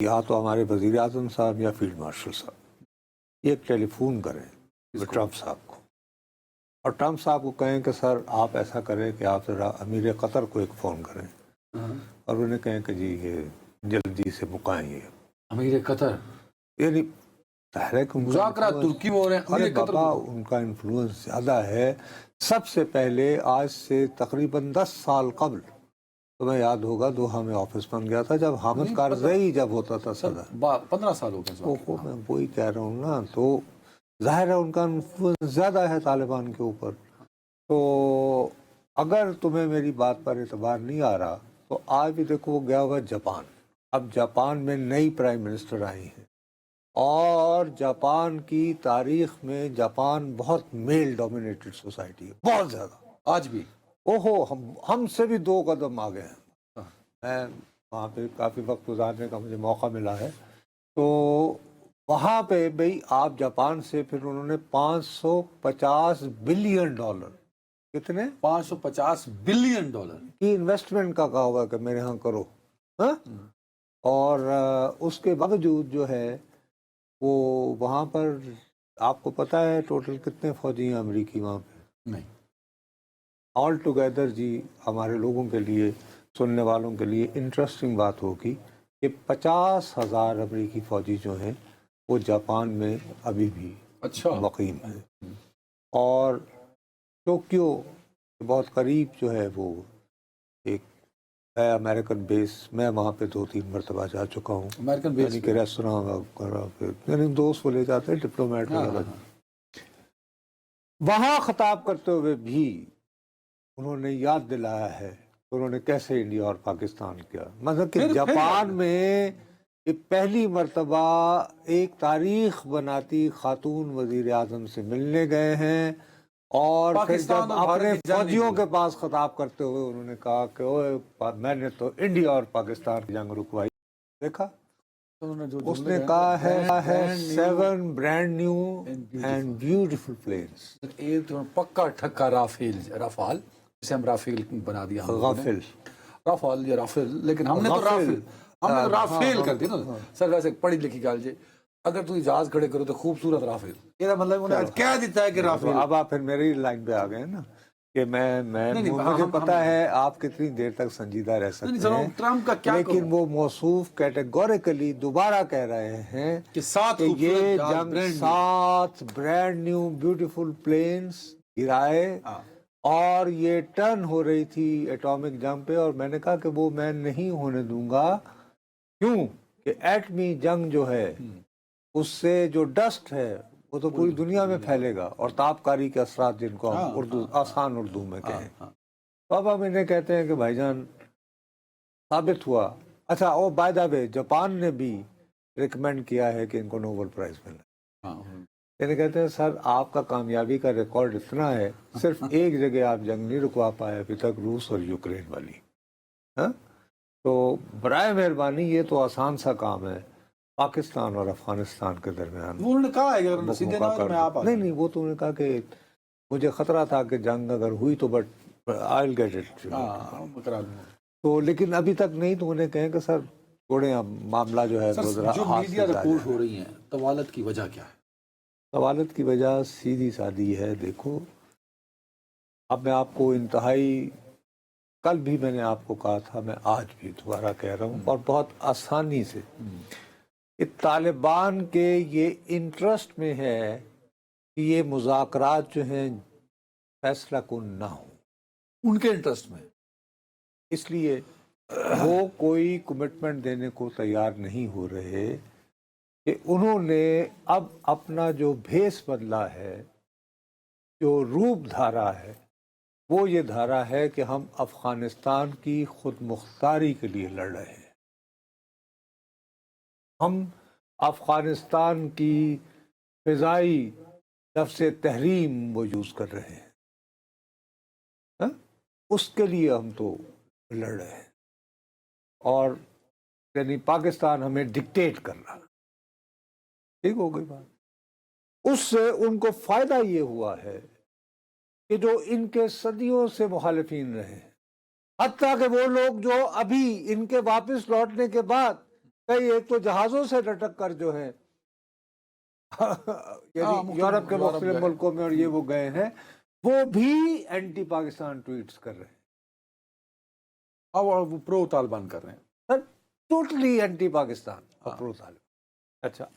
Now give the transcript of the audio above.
یا تو ہمارے وزیر اعظم صاحب یا فیلڈ مارشل صاحب ایک ٹیلی فون کریں ٹرمپ صاحب کو، اور ٹرمپ صاحب کو کہیں کہ سر آپ ایسا کریں کہ آپ ذرا امیر قطر کو ایک فون کریں اور انہیں کہیں کہ جی یہ جلدی سے مکائیں یہ امیر قطر، یعنی ظاہر ہے کہ مذاکرات ترکی میں ہو رہے ہیں، ارے امیر قطر بابا ان کا انفلوئنس زیادہ ہے. سب سے پہلے آج سے تقریباً 10 سال قبل تمہیں یاد ہوگا دوحہ میں آفس بن گیا تھا جب حامد کارزئی جب ہوتا تھا صدر. 15 سال ہو گئے. میں وہی کہہ رہا ہوں نا، تو ظاہر ہے ان کا انفلوئنس زیادہ ہے طالبان کے اوپر. تو اگر تمہیں میری بات پر اعتبار نہیں آ رہا تو آج بھی دیکھو وہ گیا ہوا جاپان. اب جاپان میں نئی پرائم منسٹر آئی ہیں اور جاپان کی تاریخ میں جاپان بہت میل ڈومینیٹڈ سوسائٹی ہے، بہت زیادہ آج بھی. اوہو ہم سے بھی 2 قدم آگے ہیں. میں وہاں پہ کافی وقت گزارنے کا مجھے موقع ملا ہے. تو وہاں پہ بھئی آپ جاپان سے پھر انہوں نے $550 بلین کتنے 550 بلین ڈالر کی انویسٹمنٹ کا کہا ہوا کہ میرے ہاں کرو. ہاں، اور اس کے باوجود جو ہے وہ وہاں پر آپ کو پتہ ہے ٹوٹل کتنے فوجی ہیں امریکی وہاں پہ؟ نہیں. آل ٹوگیدر جی ہمارے لوگوں کے لیے، سننے والوں کے لیے انٹرسٹنگ بات ہوگی کہ 50,000 امریکی فوجی جو ہیں وہ جاپان میں ابھی بھی مقیم ہیں. اور ٹوکیو بہت قریب جو ہے وہ ایک ہے امریکن بیس. میں وہاں پہ 2-3 مرتبہ جا چکا ہوں. امریکن بیس یعنی کہ ریستوراں یعنی دوست کو لے جاتے ہیں ڈپلومیٹ وغیرہ. وہاں خطاب کرتے ہوئے بھی انہوں نے یاد دلایا ہے کہ انہوں نے کیسے انڈیا اور پاکستان کیا. مطلب کہ جاپان میں پہلی مرتبہ ایک تاریخ بناتی خاتون وزیر اعظم سے ملنے گئے ہیں اور پھر جب اپنے فوجیوں کے پاس خطاب کرتے ہوئے انہوں نے کہا کہ اوے میں نے تو انڈیا اور پاکستان کی جنگ رکوائی. دیکھا اس نے کہا ہے 7 brand new and beautiful planes. ایک پکا ٹھکا رافال جسے ہم رافیل بنا دیا. غافل رافال یا رافیل، لیکن ہم نے تو رافیل کر دیا نا سر. ویسے پڑھی لکھی گل جی، اگر تو جہاز کھڑے کرو تو خوبصورت رافیل، یہ مطلب انہوں نے کہہ دیتا ہے کہ رافیل. اب آپ پھر میری لائن پہ آ گئے نا کہ مجھے پتا ہے آپ کتنی دیر تک سنجیدہ رہ سکتے ہیں، ٹرمپ کا کیا، لیکن وہ موصوف کیٹیگوریکلی دوبارہ کہہ رہے ہیں کہ یہ جنگ 7 برانڈ نیو بیوٹیفل پلینز گرائے اور یہ ٹرن ہو رہی تھی ایٹامک جنگ پہ. اور میں نے کہا کہ وہ میں نہیں ہونے دوں گا. کیوں کہ ایٹمی جنگ جو ہے اس سے جو ڈسٹ ہے وہ تو پوری دنیا میں پھیلے گا اور تابکاری کے اثرات جن کو ہم آسان اردو میں کہیں. اب ہم انہیں کہتے ہیں کہ بھائی جان ثابت ہوا. اچھا او بائی دا وے جاپان نے بھی ریکمینڈ کیا ہے کہ ان کو نوبل پرائز ملنا. یعنی کہتے ہیں سر آپ کا کامیابی کا ریکارڈ اتنا ہے، صرف ایک جگہ آپ جنگ نہیں رکوا پائے ابھی تک، روس اور یوکرین والی. ہاں، تو برائے مہربانی یہ تو آسان سا کام ہے پاکستان اور افغانستان کے درمیان. انہوں نے کہا ہے کہ نہیں وہ تو انہوں نے کہا کہ مجھے خطرہ تھا کہ جنگ اگر ہوئی تو but I will get it. تو لیکن ابھی تک نہیں. تو انہیں کہیں کہ سر چھوڑیں اب معاملہ جو ہے جو میڈیا رپورٹ ہو رہی ہیں طوالت کی وجہ کیا ہے؟ طوالت کی وجہ سیدھی سادی ہے. دیکھو اب میں آپ کو انتہائی، کل بھی میں نے آپ کو کہا تھا، میں آج بھی دوبارہ کہہ رہا ہوں اور بہت آسانی سے، طالبان کے یہ انٹرسٹ میں ہے کہ یہ مذاکرات جو ہیں فیصلہ کن نہ ہوں. ان کے انٹرسٹ میں اس لیے وہ کوئی کمٹمنٹ دینے کو تیار نہیں ہو رہے کہ انہوں نے اب اپنا جو بھیس بدلا ہے، جو روپ دھارا ہے، وہ یہ دھارا ہے کہ ہم افغانستان کی خود مختاری کے لیے لڑ رہے ہیں. ہم افغانستان کی فضائی لفظ تحریم وہ یوز کر رہے ہیں. اس کے لیے ہم تو لڑ رہے ہیں اور یعنی پاکستان ہمیں ڈکٹیٹ کر رہا. ٹھیک ہو گئی بات. اس سے ان کو فائدہ یہ ہوا ہے کہ جو ان کے صدیوں سے مخالفین رہے، حتیٰ کہ وہ لوگ جو ابھی ان کے واپس لوٹنے کے بعد کئی ایک تو جہازوں سے لٹک کر جو ہے یعنی یورپ کے مختلف ملکوں میں اور یہ وہ گئے ہیں، وہ بھی اینٹی پاکستان ٹویٹس کر رہے ہیں، وہ پرو طالبان کر رہے ہیں، ٹوٹلی اینٹی پاکستان، پرو طالبان. اچھا